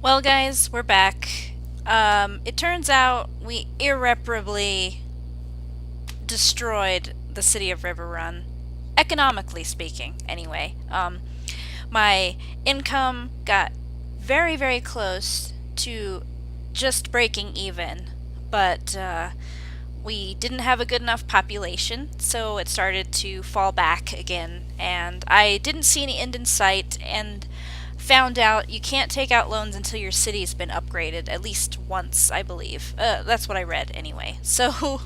Well, guys, we're back. It turns out we irreparably destroyed the city of Riverrun, economically speaking, anyway. My income got very, very close to just breaking even, but we didn't have a good enough population, so it started to fall back again, and I didn't see any end in sight, and found out you can't take out loans until your city's been upgraded at least once, I believe. That's what I read anyway. So,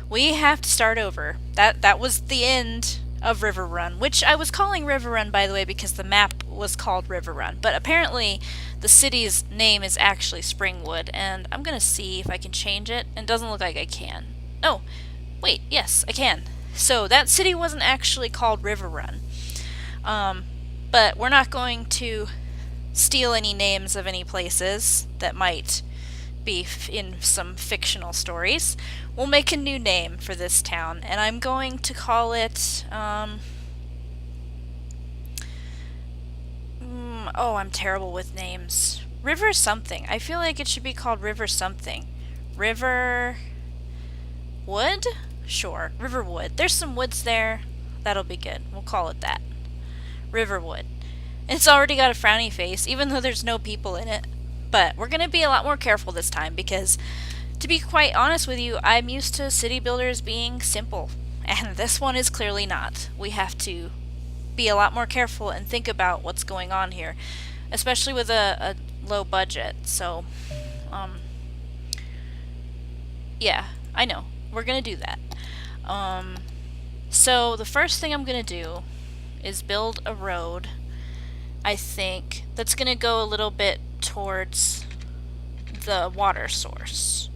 we have to start over. That was the end of River Run, which I was calling River Run, by the way, because the map was called River Run. But apparently, the city's name is actually Springwood, and I'm gonna see if I can change it. And it doesn't look like I can. Oh, wait, yes, I can. So that city wasn't actually called River Run. Um, but we're not going to steal any names of any places that might be in some fictional stories. We'll make a new name for this town, and I'm going to call it. Oh, I'm terrible with names. River something. I feel like it should be called River something. River Wood? Sure, Riverwood. There's some woods there. That'll be good. We'll call it that. Riverwood. It's already got a frowny face, even though there's no people in it. But we're going to be a lot more careful this time because, to be quite honest with you, I'm used to city builders being simple. And this one is clearly not. We have to be a lot more careful and think about what's going on here, especially with a low budget. So, um, yeah, I know. We're going to do that. Um, so, the first thing I'm going to do is build a road, I think, that's going to go a little bit towards the water source.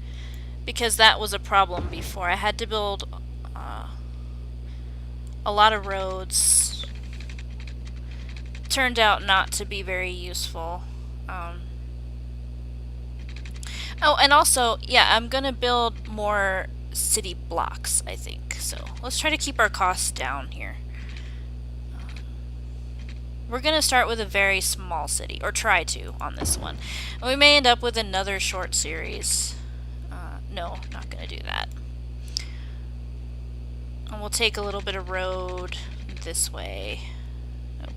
Because that was a problem before. I had to build a lot of roads. Turned out not to be very useful. Oh, and also, yeah, I'm going to build more city blocks, I think. So let's try to keep our costs down here. We're going to start with a very small city, or try to on this one. And we may end up with another short series. No, not going to do that. And we'll take a little bit of road this way. Nope.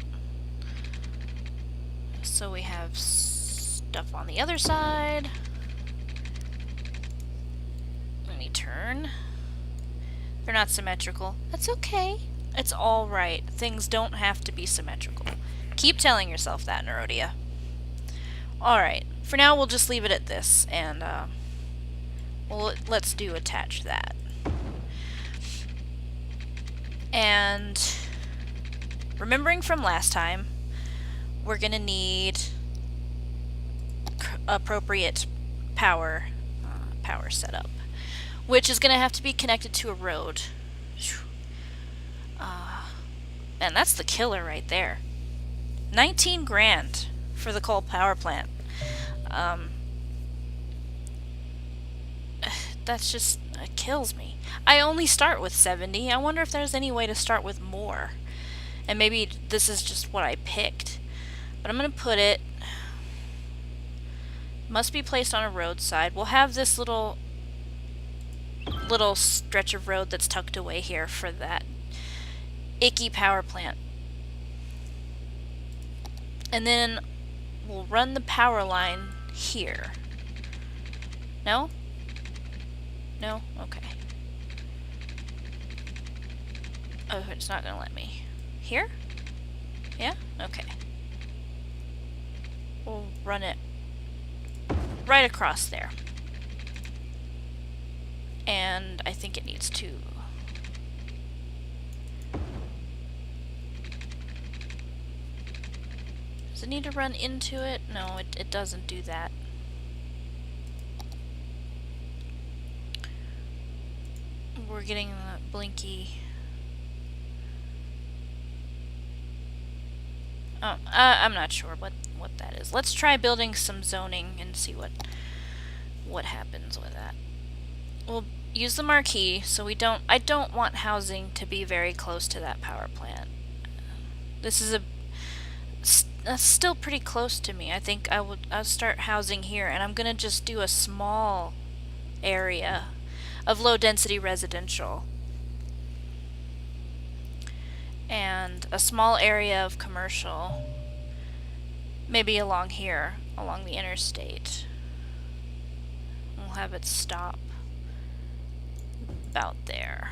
So we have stuff on the other side. Let me turn. They're not symmetrical. That's okay. It's alright. Things don't have to be symmetrical. Keep telling yourself that, Nerodia. Alright. For now, we'll just leave it at this, and, well, let's do attach that. And remembering from last time, we're gonna need appropriate power setup, which is gonna have to be connected to a road. And that's the killer right there. 19 grand for the coal power plant. That's just, it kills me. I only start with 70. I wonder if there's any way to start with more. And maybe this is just what I picked. But I'm going to put it, must be placed on a roadside. We'll have this little stretch of road that's tucked away here for that icky power plant. And then we'll run the power line here. No? No? Okay. Oh, it's not gonna let me. Here? Yeah? Okay. We'll run it right across there. And I think it needs to... Does it need to run into it? No, it doesn't do that. We're getting the blinky... Oh, I'm not sure what that is. Let's try building some zoning and see what happens with that. We'll use the marquee, so I don't want housing to be very close to that power plant. This is that's still pretty close to me. I think I'll start housing here, and I'm gonna just do a small area of low density residential and a small area of commercial, maybe along here, along the interstate. We'll have it stop about there.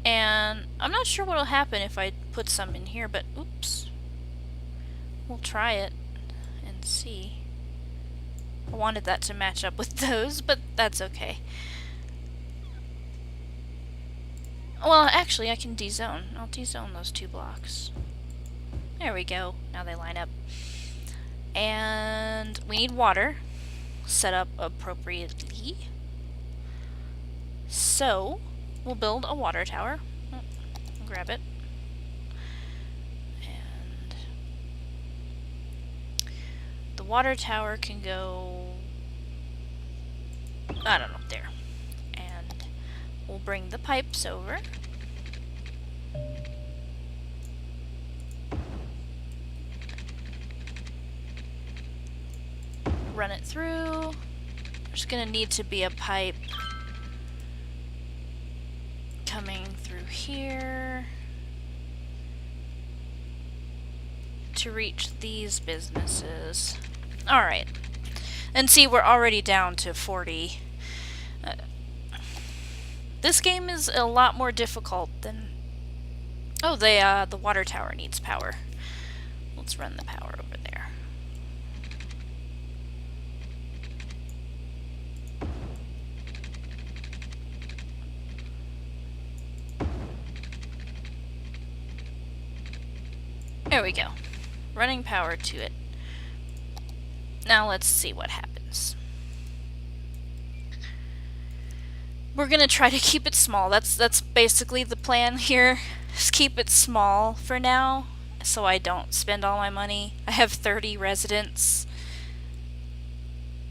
And I'm not sure what'll happen if I put some in here, but oops. We'll try it and see. I wanted that to match up with those, but that's okay. Well, actually, I can dezone. I'll dezone those 2 blocks. There we go. Now they line up. And we need water set up appropriately. So, we'll build a water tower. Grab it. And the water tower can go, I don't know, there. And we'll bring the pipes over. Run it through. There's gonna need to be a pipe coming through here to reach these businesses. Alright. And see, we're already down to 40. This game is a lot more difficult than... Oh, the water tower needs power. Let's run the power over there. There we go. Running power to it. Now let's see what happens. We're gonna try to keep it small. That's basically the plan here. Just keep it small for now, so I don't spend all my money. I have 30 residents.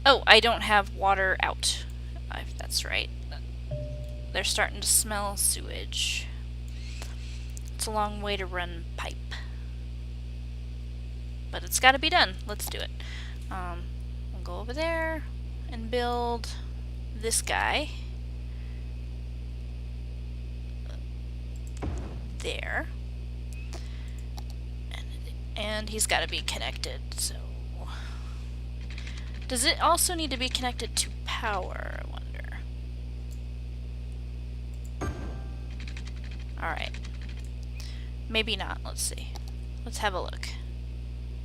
Oh, I don't have water out. That's right. They're starting to smell sewage. It's a long way to run pipe. But it's gotta be done. Let's do it. We'll go over there and build this guy. There. And he's gotta be connected, so... Does it also need to be connected to power, I wonder? Alright. Maybe not. Let's see. Let's have a look.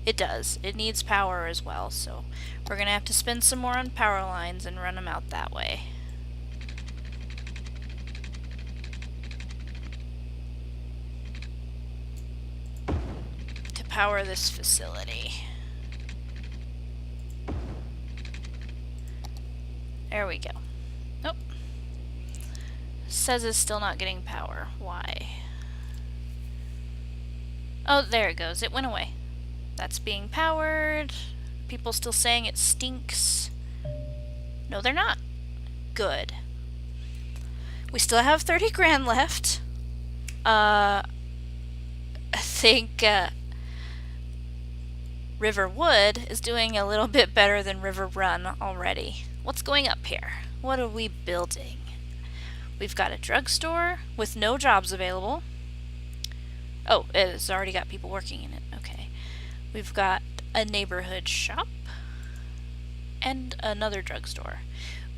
It does. It needs power as well, so we're gonna have to spend some more on power lines and run them out that way. To power this facility. There we go. Nope. Says it's still not getting power. Why? Oh, there it goes. It went away. That's being powered. People still saying it stinks. No, they're not. Good. We still have 30 grand left. I think Riverwood is doing a little bit better than River Run already. What's going up here? What are we building? We've got a drugstore with no jobs available. Oh, it's already got people working in it. Okay. We've got a neighborhood shop and another drugstore.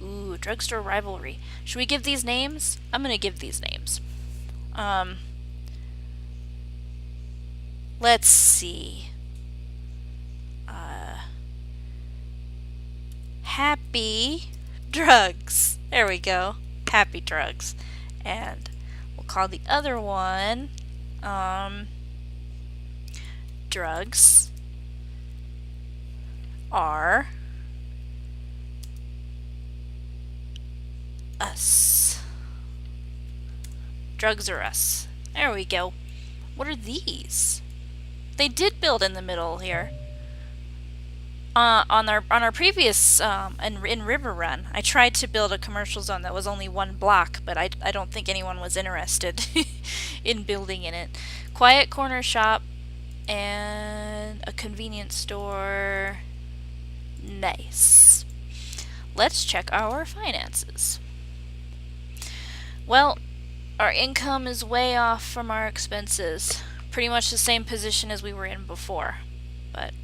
Ooh, drugstore rivalry. Should we give these names? I'm gonna give these names. Let's see. Happy Drugs. There we go. Happy Drugs. And we'll call the other one, Drugs Are Us. Drugs Are Us. There we go. What are these? They did build in the middle here. On our previous in River Run, I tried to build a commercial zone that was only 1 block, but I don't think anyone was interested in building in it. Quiet corner shop and a convenience store. Nice. Let's check our finances. Well, our income is way off from our expenses. Pretty much the same position as we were in before. But,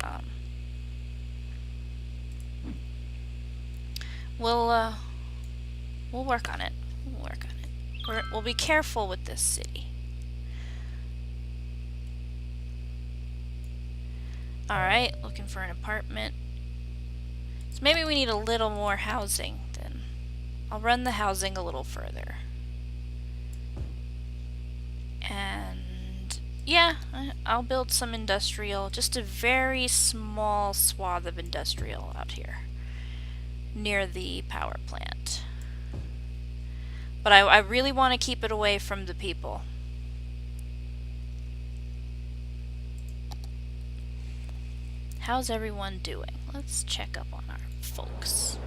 we'll work on it. We'll work on it. We'll be careful with this city. Alright, looking for an apartment. So maybe we need a little more housing then. I'll run the housing a little further. And yeah, I'll build some industrial, just a very small swath of industrial out here near the power plant. But I really want to keep it away from the people. How's everyone doing? Let's check up on our folks.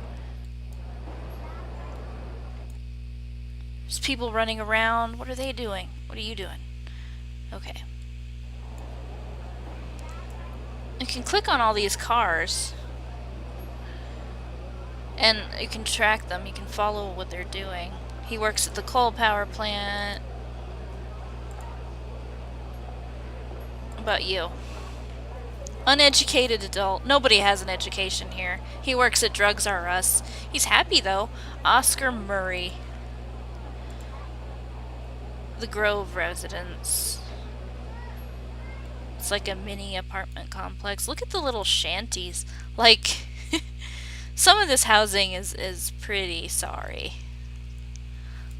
There's people running around. What are they doing? What are you doing? Okay. You can click on all these cars. And you can track them. You can follow what they're doing. He works at the coal power plant. What about you? Uneducated adult. Nobody has an education here. He works at Drugs R Us. He's happy though. Oscar Murray. The Grove residence. It's like a mini apartment complex. Look at the little shanties. Like, some of this housing is pretty sorry.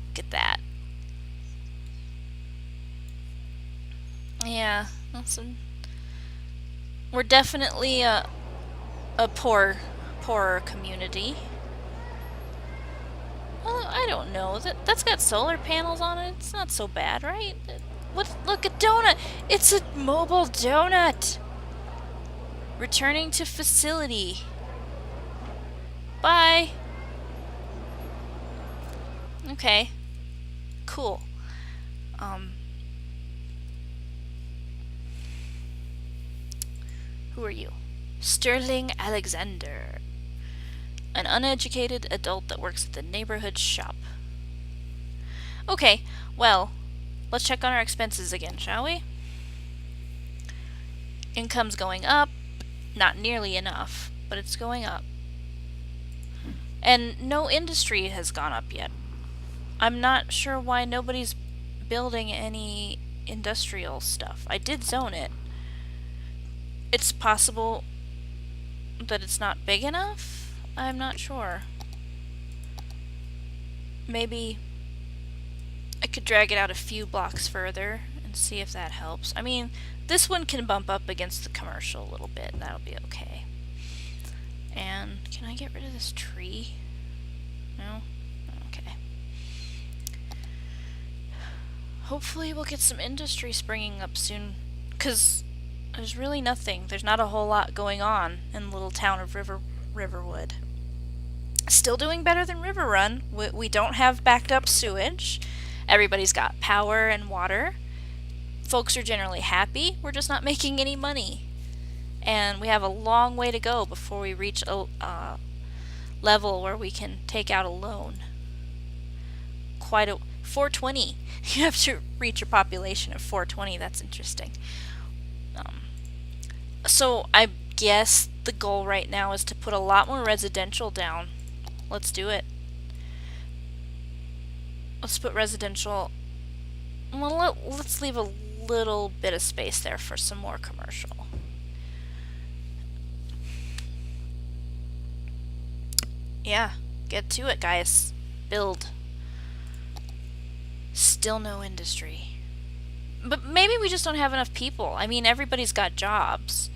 Look at that. Yeah, we're definitely a poorer community. Well, I don't know. That's got solar panels on it. It's not so bad, right? What? Look, a donut! It's a mobile donut! Returning to facility. Bye! Okay. Cool. Who are you? Sterling Alexander. An uneducated adult that works at the neighborhood shop. Okay, well, let's check on our expenses again, shall we? Income's going up. Not nearly enough, but it's going up. And no industry has gone up yet. I'm not sure why nobody's building any industrial stuff. I did zone it. It's possible that it's not big enough? I'm not sure. Maybe I could drag it out a few blocks further and see if that helps. I mean, this one can bump up against the commercial a little bit, and that'll be okay. And can I get rid of this tree? No? Okay. Hopefully we'll get some industry springing up soon, because there's really nothing. There's not a whole lot going on in the little town of Riverwood. Still doing better than River Run. We don't have backed up sewage. Everybody's got power and water. Folks are generally happy. We're just not making any money. And we have a long way to go before we reach a level where we can take out a loan. 420. You have to reach a population of 420. That's interesting. So I guess the goal right now is to put a lot more residential down. Let's do it. Let's put residential. Well, let's leave a little bit of space there for some more commercial. Yeah, get to it, guys. Build. Still no industry. But maybe we just don't have enough people. I mean, everybody's got jobs.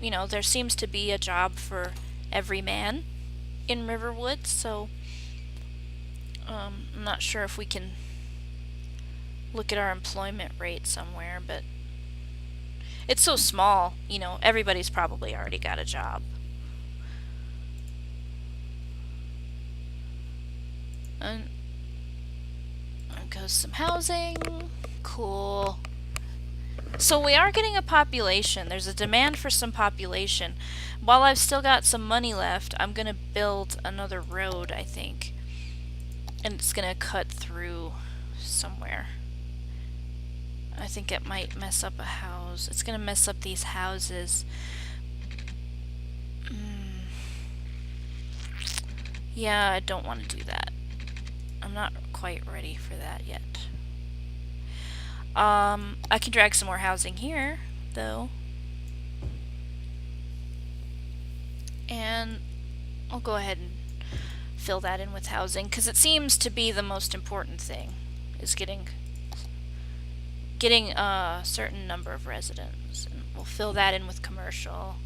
You know, there seems to be a job for every man in Riverwood, so I'm not sure if we can look at our employment rate somewhere, but it's so small, you know, everybody's probably already got a job. And there goes some housing. Cool. So we are getting a population. There's a demand for some population. While I've still got some money left, I'm gonna build another road, I think. And it's gonna cut through somewhere. I think it might mess up a house. It's gonna mess up these houses. Yeah, I don't want to do that. I'm not quite ready for that yet. I can drag some more housing here, though. And I'll go ahead and fill that in with housing, because it seems to be the most important thing, is getting a certain number of residents. And we'll fill that in with commercial.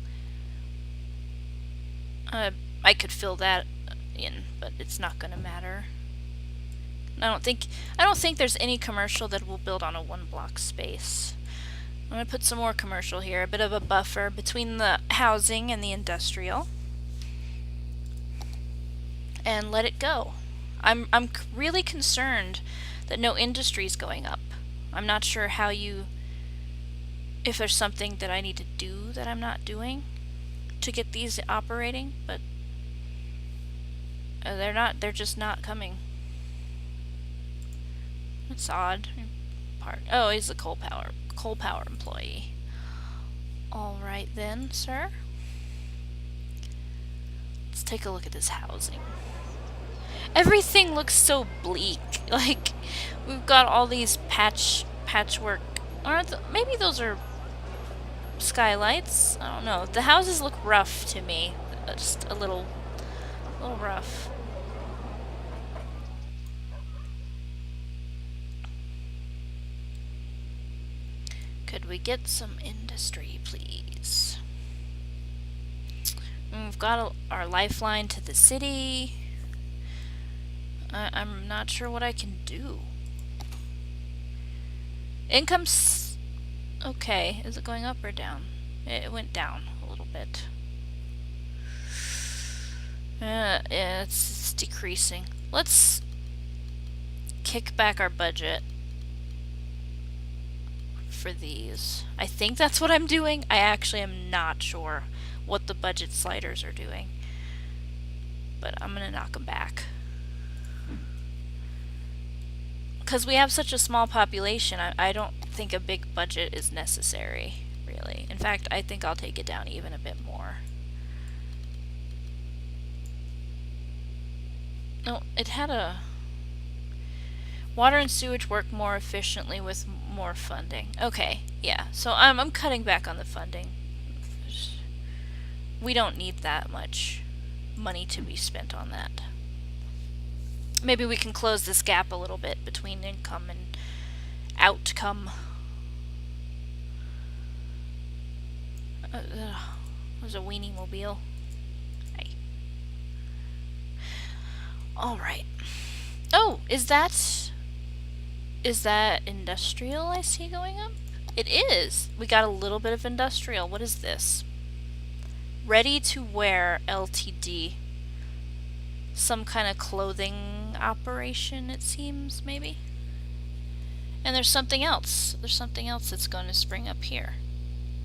I could fill that in, but it's not gonna matter. I don't think there's any commercial that will build on a 1 block space. I'm gonna put some more commercial here, a bit of a buffer between the housing and the industrial, and let it go. I'm really concerned that no industry is going up. I'm not sure if there's something that I need to do that I'm not doing to get these operating, but they're just not coming. That's odd. Oh, he's a coal power employee. All right then, sir. Let's take a look at this housing. Everything looks so bleak. Like, we've got all these patchwork. Maybe those are skylights? I don't know. The houses look rough to me. Just a little rough. Could we get some industry, please? We've got our lifeline to the city. I'm not sure what I can do. Income's okay. Is it going up or down? It went down a little bit. Yeah, it's decreasing. Let's kick back our budget for these. I think that's what I'm doing. I actually am not sure what the budget sliders are doing, but I'm gonna knock them back. Because we have such a small population, I don't think a big budget is necessary, really. In fact, I think I'll take it down even a bit more. No, it had a... Water and sewage work more efficiently with more funding. Okay, yeah, so I'm cutting back on the funding. We don't need that much money to be spent on that. Maybe we can close this gap a little bit between income and outcome. There's a weenie mobile. Hey. Alright. Oh, is that industrial I see going up? It is! We got a little bit of industrial. What is this? Ready to wear LTD. Some kind of clothing operation, it seems, maybe? And there's something else. There's something else that's going to spring up here.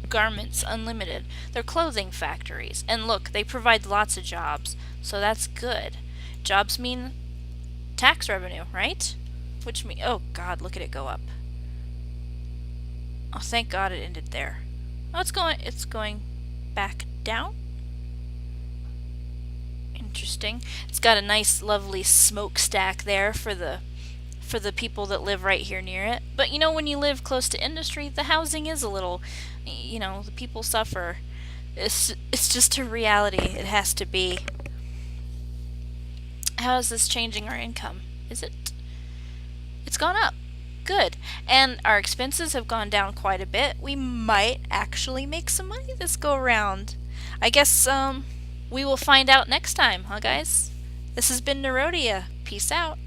Garments Unlimited. They're clothing factories. And look, they provide lots of jobs, so that's good. Jobs mean tax revenue, right? Which means, oh god, look at it go up. Oh, thank god it ended there. Oh, it's going back down? Interesting. It's got a nice lovely smokestack there for the people that live right here near it. But you know, when you live close to industry, the housing is a little, you know, the people suffer. It's just a reality. It has to be. How is this changing our income? Is it? It's gone up. Good. And our expenses have gone down quite a bit. We might actually make some money this go around. I guess we will find out next time, huh guys? This has been Nerodia. Peace out.